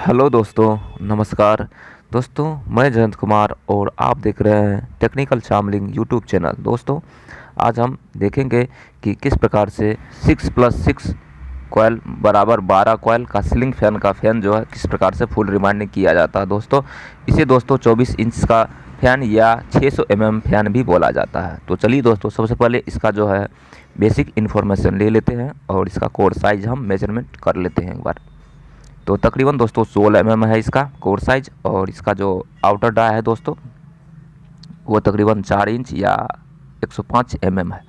Hello दोस्तों, नमस्कार। दोस्तों, मैं जयंत कुमार और आप देख रहे हैं टेक्निकल चामलिंग यूट्यूब चैनल। दोस्तों, आज हम देखेंगे कि किस प्रकार से 6+6 कॉयल बराबर 12 कॉयल का सीलिंग फैन का फैन जो है किस प्रकार से फुल रिमाइंडिंग किया जाता है। दोस्तों, इसे 24 इंच का फैन या 600 फैन भी बोला जाता है। तो चलिए दोस्तों, सबसे पहले इसका जो है बेसिक इन्फॉर्मेशन ले लेते हैं और इसका कोर साइज हम मेजरमेंट कर लेते हैं एक बार। तो तकरीबन दोस्तों 16 है इसका कोर साइज, और इसका जो आउटर डाई है दोस्तों वो तकरीबन 4 इंच या 105 है।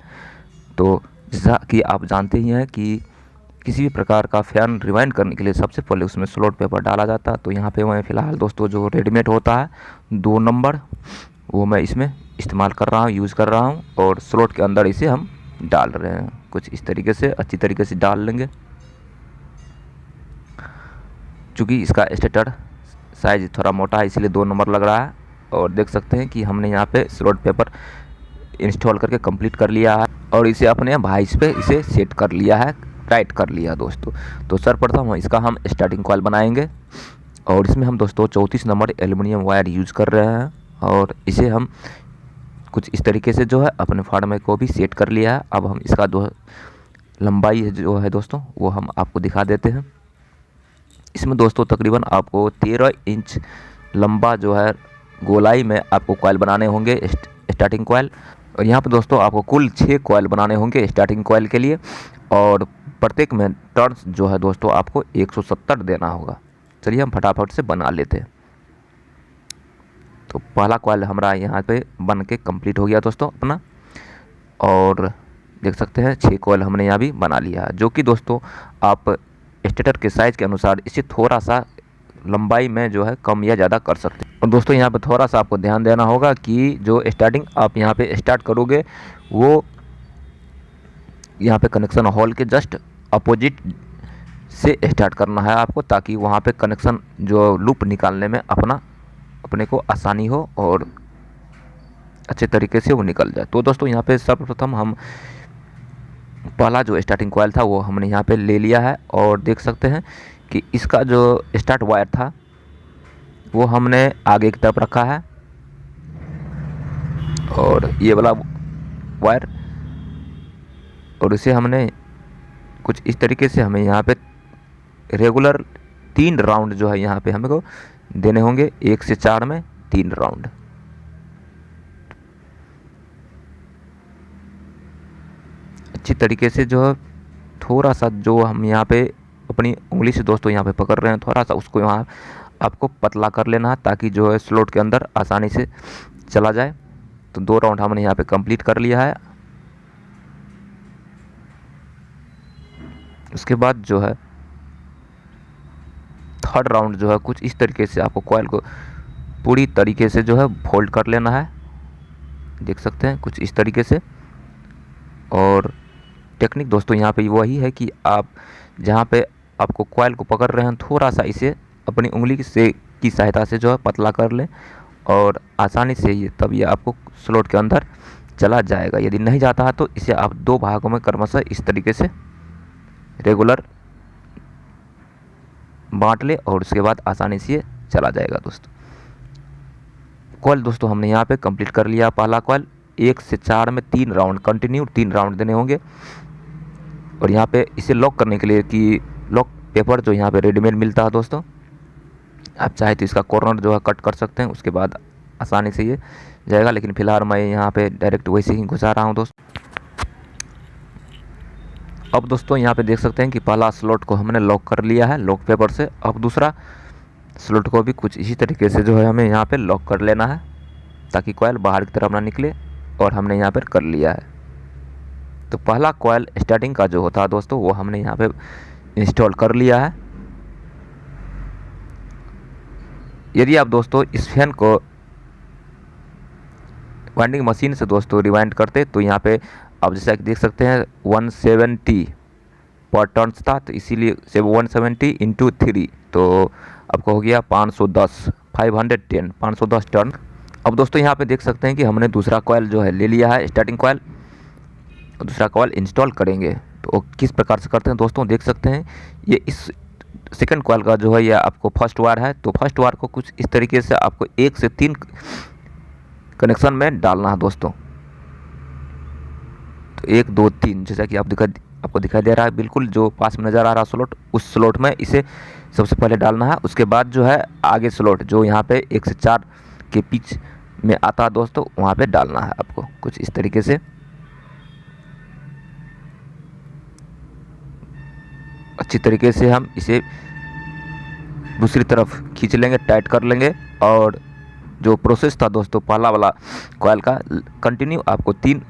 तो जैसा कि आप जानते ही हैं कि किसी भी प्रकार का फैन रिवाइंड करने के लिए सबसे पहले उसमें स्लॉट पेपर डाला जाता है। तो यहाँ पे मैं फ़िलहाल दोस्तों जो रेडीमेड होता है 2 नंबर वो मैं इसमें इस्तेमाल कर रहा हूँ, यूज़ कर रहा हूँ, और स्लॉट के अंदर इसे हम डाल रहे हैं। कुछ इस तरीके से अच्छी तरीके से डाल लेंगे। चूँकि इसका स्टेटर साइज थोड़ा मोटा है इसलिए 2 नंबर लग रहा है, और देख सकते हैं कि हमने यहाँ पे स्लॉट पेपर इंस्टॉल करके कंप्लीट कर लिया है और इसे अपने वाइस पे इसे सेट कर लिया है, टाइट कर लिया दोस्तों। तो सर्वप्रथम इसका हम स्टार्टिंग कॉइल बनाएंगे और इसमें हम दोस्तों 34 नंबर एल्युमिनियम वायर यूज़ कर रहे हैं, और इसे हम कुछ इस तरीके से जो है अपने फार्मे को भी सेट कर लिया है। अब हम इसका जो लंबाई जो है दोस्तों वो हम आपको दिखा देते हैं। इसमें दोस्तों तकरीबन आपको 13 इंच लंबा जो है गोलाई में आपको कॉइल बनाने होंगे स्टार्टिंग कॉइल, और यहाँ पे दोस्तों आपको कुल 6 कॉइल बनाने होंगे स्टार्टिंग कॉइल के लिए, और प्रत्येक में टर्न्स जो है दोस्तों आपको 170 देना होगा। चलिए हम फटाफट से बना लेते हैं। तो पहला कॉइल हमारा यहाँ पे बन के कंप्लीट हो गया दोस्तों अपना, और देख सकते हैं 6 कॉइल हमने यहाँ भी बना लिया है, जो कि दोस्तों आप स्टेटर के साइज़ के अनुसार इसे थोड़ा सा लंबाई में जो है कम या ज़्यादा कर सकते हैं। और दोस्तों यहाँ पे थोड़ा सा आपको ध्यान देना होगा कि जो स्टार्टिंग आप यहाँ पे स्टार्ट करोगे वो यहाँ पे कनेक्शन हॉल के जस्ट अपोजिट से स्टार्ट करना है आपको, ताकि वहाँ पे कनेक्शन जो लूप निकालने में अपने को आसानी हो और अच्छे तरीके से वो निकल जाए। तो दोस्तों यहाँ पे सर्वप्रथम हम पहला जो स्टार्टिंग कॉइल था वो हमने यहाँ पे ले लिया है, और देख सकते हैं कि इसका जो स्टार्ट वायर था वो हमने आगे की तरफ रखा है, और ये वाला वायर, और इसे हमने कुछ इस तरीके से हमें यहाँ पे रेगुलर 3 राउंड जो है यहाँ पे हमें को देने होंगे, 1 से 4 में 3 राउंड। अच्छी तरीके से जो है थोड़ा सा जो हम यहाँ पे अपनी उंगली से दोस्तों यहाँ पे पकड़ रहे हैं, थोड़ा सा उसको यहाँ आपको पतला कर लेना है ताकि जो है स्लॉट के अंदर आसानी से चला जाए। तो 2 राउंड हमने यहाँ पे कंप्लीट कर लिया है। उसके बाद जो है 3rd राउंड जो है कुछ इस तरीके से आपको कॉइल को पूरी तरीके से जो है फोल्ड कर लेना है, देख सकते हैं कुछ इस तरीके से। और टेक्निक दोस्तों यहाँ पे वही है कि आप जहाँ पे आपको कॉइल को पकड़ रहे हैं थोड़ा सा इसे अपनी उंगली से की सहायता से जो है पतला कर लें, और आसानी से ये तब ये आपको स्लॉट के अंदर चला जाएगा। यदि नहीं जाता है तो इसे आप 2 भागों में क्रमशः इस तरीके से रेगुलर बांट ले, और उसके बाद आसानी से ये चला जाएगा दोस्तों। कॉइल दोस्तों हमने यहाँ पे कंप्लीट कर लिया पहला कॉइल। 1 से 4 में 3 राउंड कंटिन्यू 3 राउंड देने होंगे, और यहाँ पे इसे लॉक करने के लिए कि लॉक पेपर जो यहाँ पे रेडीमेड मिलता है दोस्तों, आप चाहे तो इसका कॉर्नर जो है कट कर सकते हैं, उसके बाद आसानी से ये जाएगा। लेकिन फिलहाल मैं यहाँ पे डायरेक्ट वैसे ही घुसा रहा हूँ दोस्तों। अब दोस्तों यहाँ पे देख सकते हैं कि पहला स्लॉट को हमने लॉक कर लिया है लॉक पेपर से। अब दूसरा स्लॉट को भी कुछ इसी तरीके से जो है हमें यहाँ पे लॉक कर लेना है ताकि कॉइल बाहर की तरफ ना निकले, और हमने यहाँ पर कर लिया है। तो पहला कॉइल स्टार्टिंग का जो होता है दोस्तों वो हमने यहाँ पे इंस्टॉल कर लिया है। यदि आप दोस्तों इस फैन को वाइंडिंग मशीन से दोस्तों रिवाइंड करते तो यहाँ पे आप जैसा कि देख सकते हैं 170 पर टर्न्स था, तो इसीलिए 170 इंटू 3 तो आपको हो गया 510 टर्न। अब दोस्तों यहाँ पे देख सकते हैं कि हमने दूसरा कॉइल जो है ले लिया है स्टार्टिंग कॉइल, दूसरा कॉइल इंस्टॉल करेंगे। तो किस प्रकार से करते हैं दोस्तों, देख सकते हैं ये इस सेकंड कॉइल का जो है यह आपको फर्स्ट वायर है, तो फर्स्ट वायर को कुछ इस तरीके से आपको 1 से 3 कनेक्शन में डालना है दोस्तों। तो 1 2 3 जैसा कि आपको दिखाई दे रहा है, बिल्कुल जो पास में नज़र आ रहा स्लॉट, उस स्लॉट में इसे सबसे पहले डालना है। उसके बाद जो है आगे स्लॉट जो यहाँ पे 1 से 4 के बीच में आता है दोस्तों, वहाँ पे डालना है आपको कुछ इस तरीके से। अच्छी तरीके से हम इसे दूसरी तरफ खींच लेंगे, टाइट कर लेंगे। और जो प्रोसेस था दोस्तों पहला वाला कॉइल का, कंटिन्यू आपको 3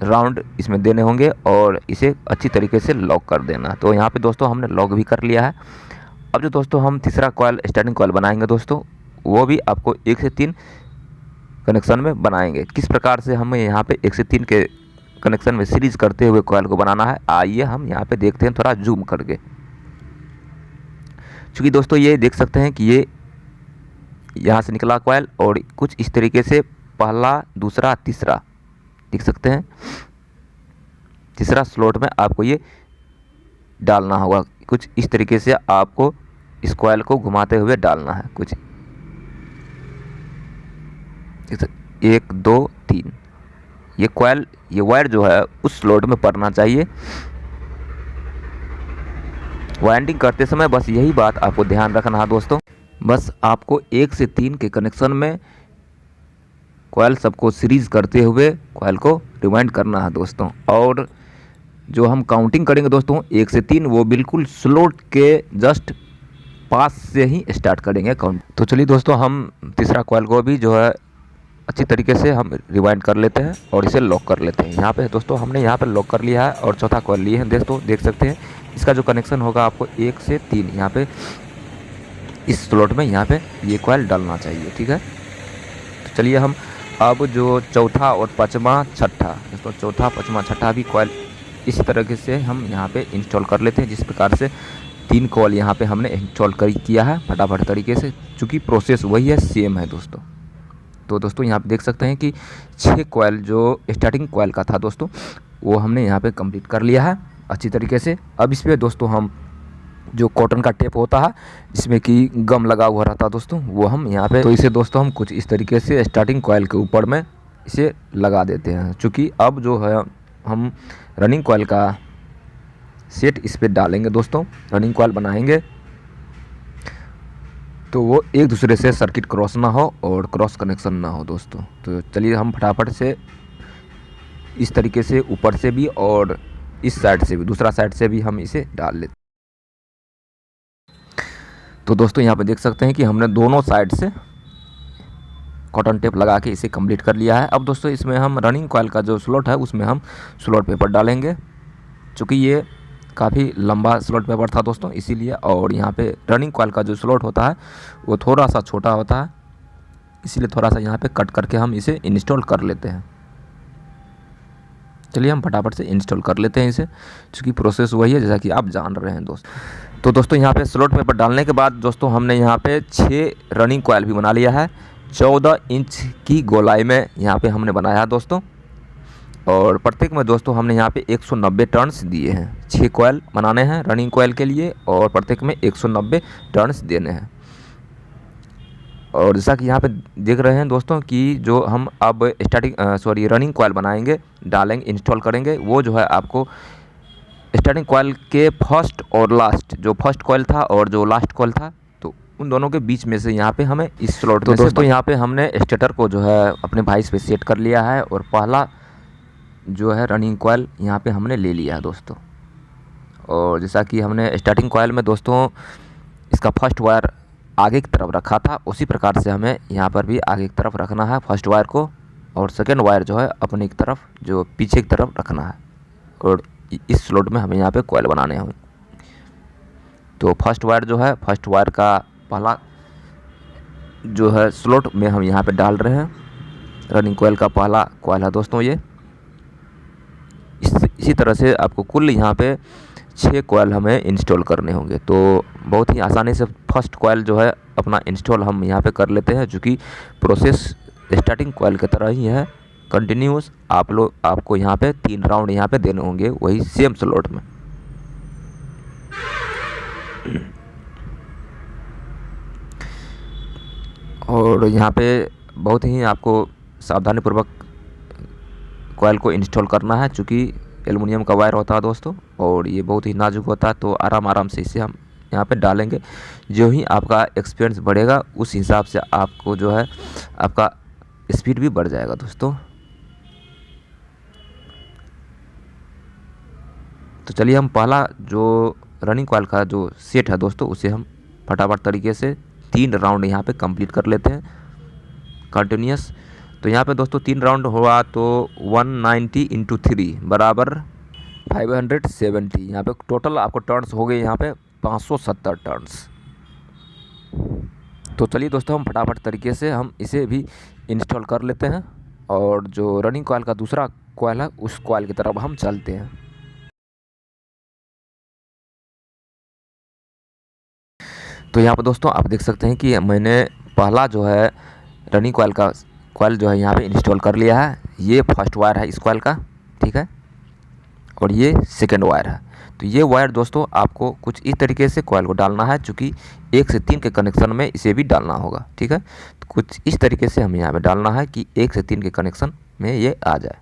राउंड इसमें देने होंगे और इसे अच्छी तरीके से लॉक कर देना। तो यहाँ पे दोस्तों हमने लॉक भी कर लिया है। अब जो दोस्तों हम तीसरा कॉइल स्टार्टिंग कॉइल बनाएंगे दोस्तों, वो भी आपको 1 से 3 कनेक्शन में बनाएंगे। किस प्रकार से हमें यहाँ पे 1 से 3 के कनेक्शन में सीरीज करते हुए कॉइल को बनाना है, आइए हम यहाँ पे देखते हैं थोड़ा जूम करके। क्योंकि दोस्तों ये देख सकते हैं कि ये यहाँ से निकला कॉइल और कुछ इस तरीके से पहला, दूसरा, तीसरा देख सकते हैं। तीसरा स्लॉट में आपको ये डालना होगा। कुछ इस तरीके से आपको इस कॉइल को घुमाते हुए डालना है। कुछ 1 2 3 ये कॉइल, ये वायर जो है उस स्लॉट में पड़ना चाहिए। वाइंडिंग करते समय बस यही बात आपको ध्यान रखना है दोस्तों। बस आपको 1 से 3 के कनेक्शन में कॉइल सबको सीरीज करते हुए कॉइल को रिवाइंड करना है दोस्तों। और जो हम काउंटिंग करेंगे दोस्तों 1 से 3, वो बिल्कुल स्लॉट के जस्ट पास से ही स्टार्ट करेंगे काउंट। तो चलिए दोस्तों हम तीसरा कॉइल को भी जो है अच्छी तरीके से हम रिवाइंड कर लेते हैं और इसे लॉक कर लेते हैं। यहाँ पे दोस्तों हमने यहाँ पे लॉक कर लिया है और चौथा कॉइल लिए हैं दोस्तों, देख सकते हैं। इसका जो कनेक्शन होगा आपको 1 से 3 यहाँ पे इस स्लॉट में यहाँ पे ये कॉइल डालना चाहिए, ठीक है। तो चलिए हम अब जो चौथा और पाँचवा छठा दोस्तों, चौथा पाँचवा छठा भी कॉइल इस तरीके से हम यहाँ पे इंस्टॉल कर लेते हैं। जिस प्रकार से 3 कॉइल यहाँ पे हमने इंस्टॉल किया है फटाफट तरीके से, चूँकि प्रोसेस वही है, सेम है दोस्तों। तो दोस्तों यहाँ पे देख सकते हैं कि 6 कॉइल जो स्टार्टिंग कॉइल का था दोस्तों, वो हमने यहाँ पे कंप्लीट कर लिया है अच्छी तरीके से। अब इस पर दोस्तों हम जो कॉटन का टेप होता है जिसमें कि गम लगा हुआ रहता है दोस्तों, वो हम यहाँ पे, तो इसे दोस्तों हम कुछ इस तरीके से स्टार्टिंग कॉइल के ऊपर में इसे लगा देते हैं। चूँकि अब जो है हम रनिंग कॉइल का सेट इस पर डालेंगे दोस्तों, रनिंग कॉइल बनाएंगे तो वो एक दूसरे से सर्किट क्रॉस ना हो और क्रॉस कनेक्शन ना हो दोस्तों। तो चलिए हम फटाफट से इस तरीके से ऊपर से भी और इस साइड से भी, दूसरा साइड से भी हम इसे डाल लेते। तो दोस्तों यहाँ पे देख सकते हैं कि हमने दोनों साइड से कॉटन टेप लगा के इसे कंप्लीट कर लिया है। अब दोस्तों इसमें हम रनिंग कॉइल का जो स्लॉट है उसमें हम स्लॉट पेपर डालेंगे, चूँकि ये काफ़ी लंबा स्लॉट पेपर था दोस्तों इसीलिए। और यहाँ पे रनिंग कॉइल का जो स्लॉट होता है वो थोड़ा सा छोटा होता है, इसीलिए थोड़ा सा यहाँ पे कट करके हम इसे इंस्टॉल कर लेते हैं। चलिए हम फटाफट से इंस्टॉल कर लेते हैं इसे, क्योंकि प्रोसेस वही है जैसा कि आप जान रहे हैं दोस्तों। तो दोस्तों यहाँ पे स्लॉट पेपर डालने के बाद दोस्तों हमने यहाँ पे 6 रनिंग कॉइल भी बना लिया है। 14 इंच की गोलाई में यहाँ पे हमने बनाया है दोस्तों। और प्रत्येक में दोस्तों हमने यहाँ पे 190 टर्न्स दिए हैं। 6 कॉइल बनाने हैं रनिंग कॉइल के लिए और प्रत्येक में 190 टर्न्स देने हैं। और जैसा कि यहाँ पे देख रहे हैं दोस्तों कि जो हम अब रनिंग कॉइल बनाएंगे, डालेंगे, इंस्टॉल करेंगे, वो जो है आपको स्टार्टिंग कॉइल के फर्स्ट और लास्ट, जो फर्स्ट कॉइल था और जो लास्ट कॉइल था, तो उन दोनों के बीच में से यहाँ पे हमें इस स्लॉट, तो दोस्तों यहाँ पे हमने स्टेटर को जो है अपने वाइस पे सेट कर लिया है और पहला जो है रनिंग कॉइल यहाँ पे हमने ले लिया है दोस्तों। और जैसा कि हमने स्टार्टिंग कॉइल में दोस्तों इसका फर्स्ट वायर आगे की तरफ रखा था, उसी प्रकार से हमें यहाँ पर भी आगे की तरफ रखना है फर्स्ट वायर को, और सेकेंड वायर जो है अपने की तरफ, जो पीछे की तरफ रखना है। और इस स्लॉट में हमें यहाँ पे कॉइल बनाने होंगे। तो फर्स्ट वायर जो है, फर्स्ट वायर का पहला जो है स्लॉट में हम यहाँ पे डाल रहे हैं। रनिंग कॉइल का पहला कॉइल है दोस्तों ये। इसी तरह से आपको कुल यहाँ पे 6 कॉइल हमें इंस्टॉल करने होंगे। तो बहुत ही आसानी से फर्स्ट कॉइल जो है अपना इंस्टॉल हम यहाँ पे कर लेते हैं, जो कि प्रोसेस स्टार्टिंग कॉइल की तरह ही है, कंटिन्यूस। आपको यहाँ पे 3 राउंड यहाँ पे देने होंगे वही सेम स्लॉट में। और यहाँ पे बहुत ही आपको सावधानीपूर्वक कॉइल को इंस्टॉल करना है, चूँकि एलुमिनियम का वायर होता है दोस्तों, और ये बहुत ही नाजुक होता है, तो आराम से इसे हम यहाँ पे डालेंगे। जो ही आपका एक्सपीरियंस बढ़ेगा उस हिसाब से आपको जो है आपका स्पीड भी बढ़ जाएगा दोस्तों। तो चलिए हम पहला जो रनिंग कॉइल का जो सेट है दोस्तों, उसे हम फटाफट तरीके से 3 राउंड यहाँ पे कंप्लीट कर लेते हैं कंटिन्यूस। तो यहाँ पे दोस्तों 3 राउंड हुआ तो 190 × 3 बराबर 570। यहाँ पे टोटल आपको टर्न्स हो गए यहाँ पे 570 टर्न्स। तो चलिए दोस्तों हम फटाफट तरीके से हम इसे भी इंस्टॉल कर लेते हैं, और जो रनिंग कॉइल का दूसरा कॉइल है उस कॉइल की तरफ हम चलते हैं। तो यहाँ पर दोस्तों आप देख सकते हैं कि मैंने पहला जो है रनिंग कॉइल का कॉइल जो है यहाँ पे इंस्टॉल कर लिया है। ये फर्स्ट वायर है इस कॉइल का, ठीक है, और ये सेकंड वायर है। तो ये वायर दोस्तों आपको कुछ इस तरीके से कॉइल को डालना है, चूँकि 1 से 3 के कनेक्शन में इसे भी डालना होगा, ठीक है। तो कुछ इस तरीके से हमें यहाँ पे डालना है कि 1 से 3 के कनेक्शन में ये आ जाए।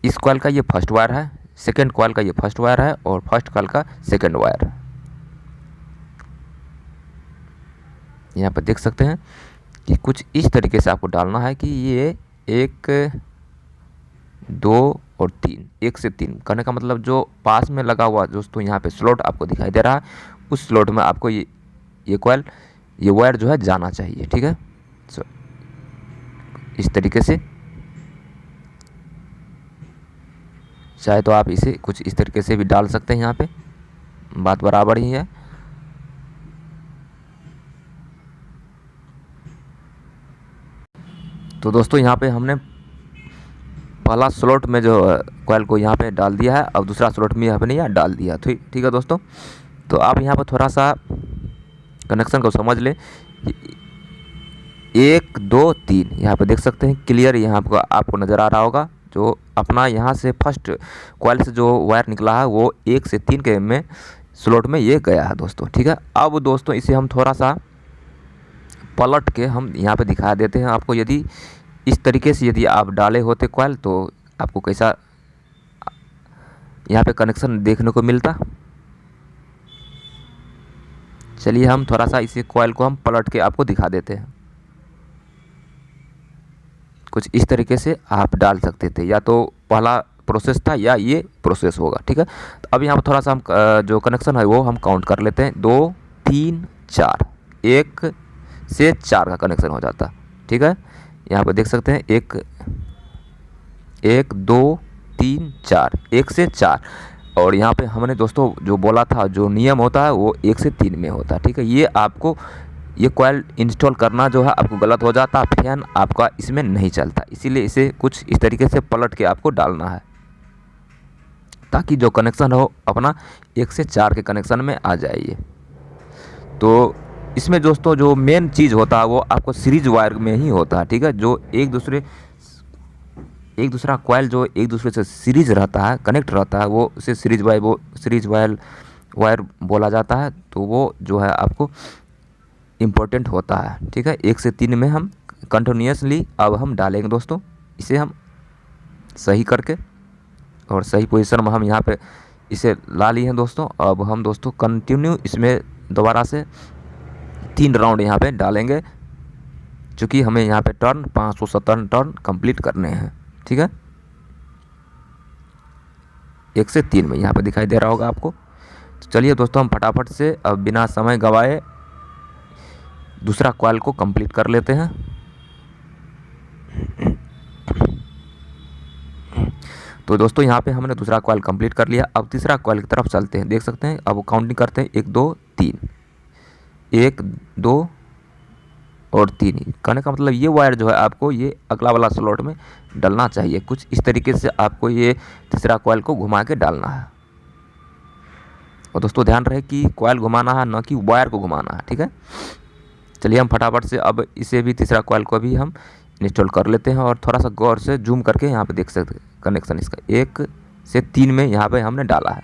इस कॉइल का ये फर्स्ट वायर है, सेकेंड कॉइल का ये फर्स्ट वायर है, और फर्स्ट कॉइल का सेकेंड वायर है। यहाँ पर देख सकते हैं कि कुछ इस तरीके से आपको डालना है कि ये 1, 2 और 3, 1 से 3 करने का मतलब जो पास में लगा हुआ दोस्तों यहाँ पे स्लॉट आपको दिखाई दे रहा है, उस स्लॉट में आपको ये कॉइल ये वायर जो है जाना चाहिए, ठीक है। इस तरीके से, चाहे तो आप इसे कुछ इस तरीके से भी डाल सकते हैं, यहाँ पे बात बराबर ही है। तो दोस्तों यहाँ पे हमने पहला स्लॉट में जो कॉइल को यहाँ पे डाल दिया है, अब दूसरा स्लॉट में हमने यहाँ डाल दिया, ठीक है दोस्तों। तो आप यहाँ पर थोड़ा सा कनेक्शन को समझ लें। 1, 2, 3 यहाँ पे देख सकते हैं क्लियर, यहाँ आपको नज़र आ रहा होगा। जो अपना यहाँ से फर्स्ट कॉइल से जो वायर निकला है वो 1 से 3 के में स्लॉट में ये गया है दोस्तों, ठीक है। अब दोस्तों इसे हम थोड़ा सा पलट के हम यहाँ पे दिखा देते हैं आपको। यदि इस तरीके से यदि आप डाले होते कॉइल तो आपको कैसा यहाँ पे कनेक्शन देखने को मिलता। चलिए हम थोड़ा सा इसे कॉइल को हम पलट के आपको दिखा देते हैं। कुछ इस तरीके से आप डाल सकते थे, या तो पहला प्रोसेस था या ये प्रोसेस होगा, ठीक है। तो अब यहाँ पर थोड़ा सा हम जो कनेक्शन है वो हम काउंट कर लेते हैं। 2, 3, 4, 1 से 4 का कनेक्शन हो जाता, ठीक है। यहाँ पर देख सकते हैं 1, 2, 3, 4, 1 से 4। और यहाँ पे हमने दोस्तों जो बोला था, जो नियम होता है वो 1 से 3 में होता है, ठीक है। ये आपको ये कॉइल इंस्टॉल करना जो है आपको गलत हो जाता, फैन आपका इसमें नहीं चलता, इसीलिए इसे कुछ इस तरीके से पलट के आपको डालना है, ताकि जो कनेक्शन हो अपना 1 से 4 के कनेक्शन में आ जाइए। तो इसमें दोस्तों जो मेन चीज़ होता है वो आपको सीरीज वायर में ही होता है, ठीक है। जो एक दूसरा कॉइल जो एक दूसरे से सीरीज रहता है, कनेक्ट रहता है, वो उसे सीरीज वायर बोला जाता है। तो वो जो है आपको इम्पोर्टेंट होता है, ठीक है। 1 से 3 में हम कंटिन्यूसली अब हम डालेंगे दोस्तों। इसे हम सही करके और सही पोजीशन में हम यहाँ पे इसे ला लिए हैं दोस्तों। अब हम दोस्तों कंटिन्यू इसमें दोबारा से 3 राउंड यहाँ पे डालेंगे, चूँकि हमें यहाँ पे टर्न 570 टर्न कंप्लीट करने हैं, ठीक है। 1 से 3 में यहाँ पे दिखाई दे रहा होगा आपको। तो चलिए दोस्तों हम फटाफट से अब बिना समय गवाए दूसरा कॉइल को कंप्लीट कर लेते हैं। तो दोस्तों यहाँ पे हमने दूसरा कॉइल कंप्लीट कर लिया। अब तीसरा कॉइल की तरफ चलते हैं। देख सकते हैं अब काउंटिंग करते हैं 1, 2, 3, 1, 2 और 3। कहने का मतलब ये वायर जो है आपको ये अगला वाला स्लॉट में डालना चाहिए। कुछ इस तरीके से आपको ये तीसरा कॉइल को घुमा के डालना है। और दोस्तों ध्यान रहे कि कॉइल घुमाना है, न कि वायर को घुमाना है, ठीक है। चलिए हम फटाफट से अब इसे भी तीसरा कॉइल को भी हम इंस्टॉल कर लेते हैं, और थोड़ा सा गौर से जूम करके यहाँ पे देख सकते हैं कनेक्शन इसका 1 से 3 में यहाँ पे हमने डाला है।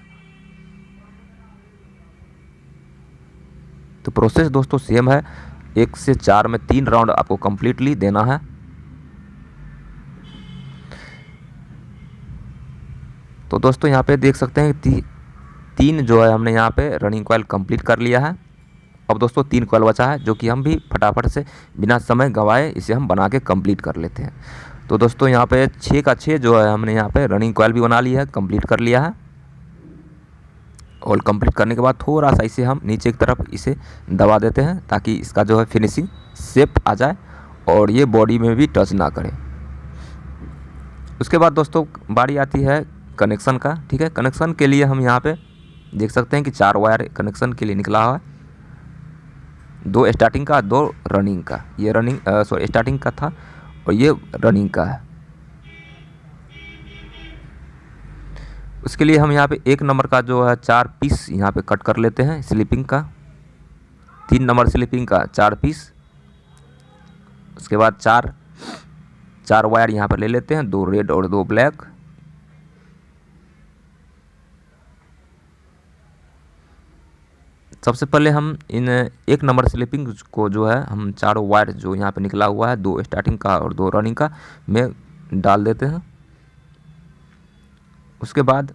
तो प्रोसेस दोस्तों सेम है, 1 से 4 में 3 राउंड आपको कम्प्लीटली देना है। तो दोस्तों यहाँ पे देख सकते हैं 3 जो है हमने यहाँ पे रनिंग कॉइल कंप्लीट कर लिया है। अब दोस्तों 3 कॉइल बचा है, जो कि हम भी फटाफट से बिना समय गंवाए इसे हम बना के कंप्लीट कर लेते हैं। तो दोस्तों यहाँ पे 6 का 6 जो है हमने यहाँ पे रनिंग कॉइल भी बना लिया है, कंप्लीट कर लिया है। और कंप्लीट करने के बाद थोड़ा सा इसे हम नीचे की तरफ इसे दबा देते हैं, ताकि इसका जो है फिनिशिंग शेप आ जाए और ये बॉडी में भी टच ना करे। उसके बाद दोस्तों बारी आती है कनेक्शन का। ठीक है, कनेक्शन के लिए हम यहाँ पे देख सकते हैं कि 4 वायर कनेक्शन के लिए निकला हुआ है, 2 स्टार्टिंग का 2 रनिंग का। ये स्टार्टिंग का था और ये रनिंग का है। उसके लिए हम यहाँ पे 1 नंबर का जो है 4 पीस यहाँ पे कट कर लेते हैं स्लीपिंग का, 3 नंबर स्लीपिंग का 4 पीस। उसके बाद 4 वायर यहाँ पर ले लेते हैं, 2 रेड और 2 ब्लैक। सबसे पहले हम इन 1 नंबर स्लीपिंग को जो है हम 4 वायर जो यहाँ पे निकला हुआ है, 2 स्टार्टिंग का और 2 रनिंग का, में डाल देते हैं। उसके बाद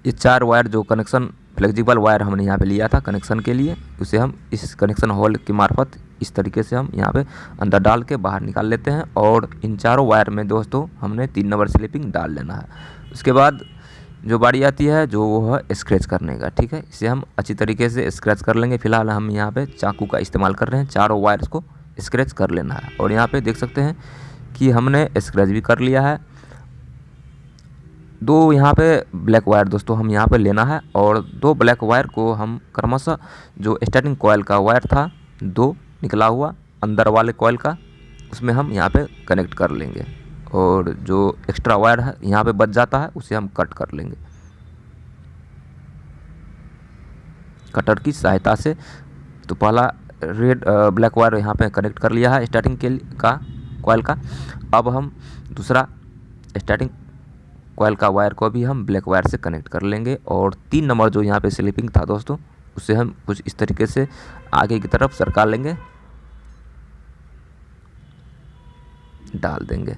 ये 4 वायर जो कनेक्शन फ्लेक्सिबल वायर हमने यहाँ पे लिया था कनेक्शन के लिए, उसे हम इस कनेक्शन होल के मार्फत इस तरीके से हम यहाँ पे अंदर डाल के बाहर निकाल लेते हैं। और इन 4 वायर में दोस्तों हमने 3 नंबर स्लीपिंग डाल लेना है। उसके बाद जो बारी आती है जो वो है स्क्रैच करने का। ठीक है, इसे हम अच्छी तरीके से स्क्रैच कर लेंगे। फिलहाल हम यहाँ पे चाकू का इस्तेमाल कर रहे हैं, 4 वायर्स को स्क्रैच कर लेना है। और यहाँ पे देख सकते हैं कि हमने स्क्रैच भी कर लिया है। 2 यहाँ पे ब्लैक वायर दोस्तों हम यहाँ पे लेना है, और 2 ब्लैक वायर को हम क्रमशः जो स्टार्टिंग कॉइल का वायर था 2 निकला हुआ अंदर वाले कॉइल का, उसमें हम यहाँ पे कनेक्ट कर लेंगे। और जो एक्स्ट्रा वायर है यहाँ पे बच जाता है उसे हम कट कर लेंगे कटर की सहायता से। तो पहला ब्लैक वायर यहाँ पे कनेक्ट कर लिया है स्टार्टिंग का कॉइल का। अब हम दूसरा स्टार्टिंग कॉइल का वायर को भी हम ब्लैक वायर से कनेक्ट कर लेंगे। और 3 नंबर जो यहाँ पे स्लीपिंग था दोस्तों, उसे हम कुछ इस तरीके से आगे की तरफ सरका लेंगे, डाल देंगे।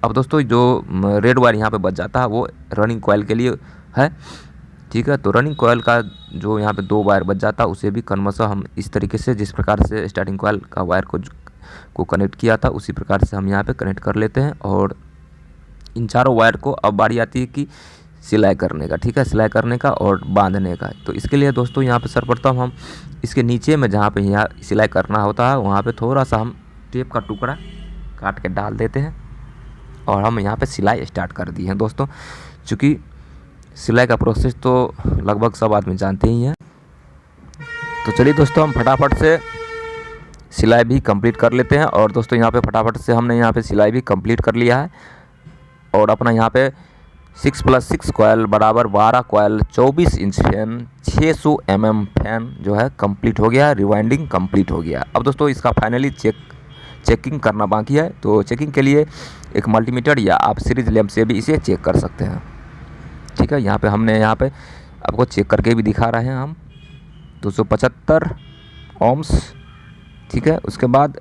अब दोस्तों जो रेड वायर यहाँ पे बच जाता है वो रनिंग कॉइल के लिए है। ठीक है, तो रनिंग कॉइल का जो यहाँ पे 2 वायर बच जाता है उसे भी क्रमशः हम इस तरीके से, जिस प्रकार से स्टार्टिंग कॉइल का वायर को कनेक्ट किया था उसी प्रकार से हम यहाँ पे कनेक्ट कर लेते हैं। और इन 4 वायर को अब बारी आती है कि सिलाई करने का। ठीक है, सिलाई करने का और बांधने का। तो इसके लिए दोस्तों यहाँ पे सर्वप्रथम हम इसके नीचे में जहाँ पे यहाँ सिलाई करना होता है वहाँ पे थोड़ा सा हम टेप का टुकड़ा काट के डाल देते हैं, और हम यहाँ पे सिलाई स्टार्ट कर दी है दोस्तों। चूँकि सिलाई का प्रोसेस तो लगभग सब आदमी जानते ही हैं। तो चलिए दोस्तों हम फटाफट से सिलाई भी कंप्लीट कर लेते हैं। और दोस्तों यहाँ पे फटाफट से हमने यहाँ पे सिलाई भी कंप्लीट कर लिया है। और अपना यहाँ पे 6+6 कॉयल बराबर 12 coil 24 inch fan 600 mm fan जो है कंप्लीट हो गया, रिवाइंडिंग कंप्लीट हो गया। अब दोस्तों इसका फाइनली चेकिंग करना बाकी है। तो चेकिंग के लिए एक मल्टीमीटर या आप सीरीज लैंप से भी इसे चेक कर सकते हैं। ठीक है, यहाँ पे हमने यहाँ पे आपको चेक करके भी दिखा रहे हैं हम 275 ohms। ठीक है, उसके बाद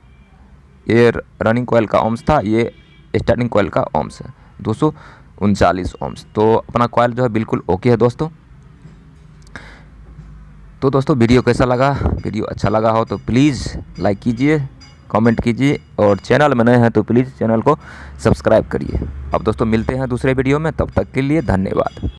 ये रनिंग कॉइल का ohms था, ये स्टार्टिंग कॉइल का ohms है 239 ohms। तो अपना कॉइल जो है बिल्कुल ओके है दोस्तों। तो दोस्तों वीडियो कैसा लगा? वीडियो अच्छा लगा हो तो प्लीज़ लाइक कीजिए, कमेंट कीजिए, और चैनल में नए हैं तो प्लीज़ चैनल को सब्सक्राइब करिए। अब दोस्तों मिलते हैं दूसरे वीडियो में, तब तक के लिए धन्यवाद।